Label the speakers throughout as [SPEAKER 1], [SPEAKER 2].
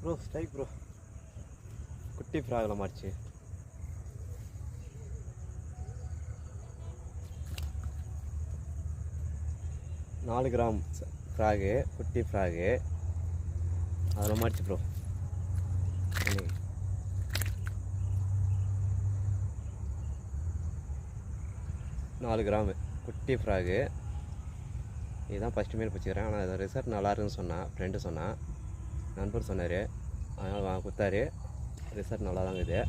[SPEAKER 1] Bro strike bro. குட்டி fragile மாறிச்சு. நாலு கிராம் ஃப்ராகு, குட்டி ஃப்ராகு அதில் மாறிச்சு ப்ரோ. 4 கிராமு குட்டி ஃப்ராகு. இதுதான் ஃபஸ்ட்டு மீன் பிடிச்சிக்கிறேன். ஆனால் இது ரிசல்ட் நல்லா இருக்குன்னு சொன்னான், ஃப்ரெண்டு சொன்னான், நண்பர் சொன்னார். அதனால் கொடுத்தாரு. ரிசல்ட் நல்லா தாங்க இது.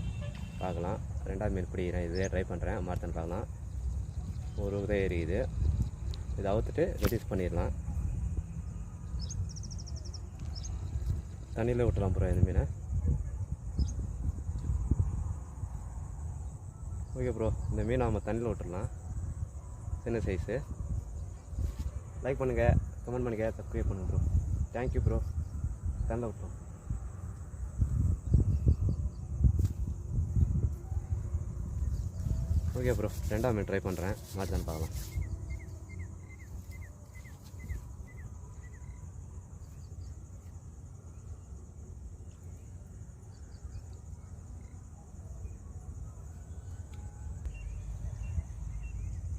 [SPEAKER 1] பார்க்கலாம். ரெண்டாவது மீன் பிடிக்கிறேன். இதே ட்ரை பண்ணுறேன். மார்த்தன் பார்க்கலாம். ஒரு உதவி எரியுது. இதை அவுத்துட்டு ரெடியூஸ் பண்ணிடலாம். தண்ணியில் விட்டுலாம் ப்ரோ இந்த மீனை. ஓகே ப்ரோ, இந்த மீனை நம்ம தண்ணியில் விட்டுடலாம். சின்ன சைஸு. லைக் பண்ணுங்கள், கமெண்ட் பண்ணுங்கள், சப்ஸ்கிரைப் பண்ணுங்கள் ப்ரோ. Thank you bro. தண்ணியில் விட்டுறோம். ஓகே ப்ரோ, ரெண்டாவது மீன் ட்ரை பண்ணுறேன். மாட்டுதான் பார்க்கலாம்.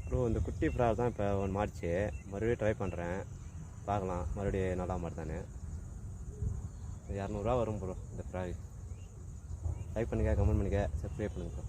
[SPEAKER 1] ப்ரோ இந்த குட்டி ஃப்ராக் தான் இப்போ ஒன்று மாறிச்சு. மறுபடியும் ட்ரை பண்ணுறேன். பார்க்கலாம் மறுபடியும் நல்லா மாட்டுதானே. 200 ரூபா வரும் ப்ரோ இந்த ஃப்ராக். லைக் பண்ணுங்கள், கமெண்ட் பண்ணுங்கள், சப்ஸ்கிரைப் பண்ணுங்கள் ப்ரோ.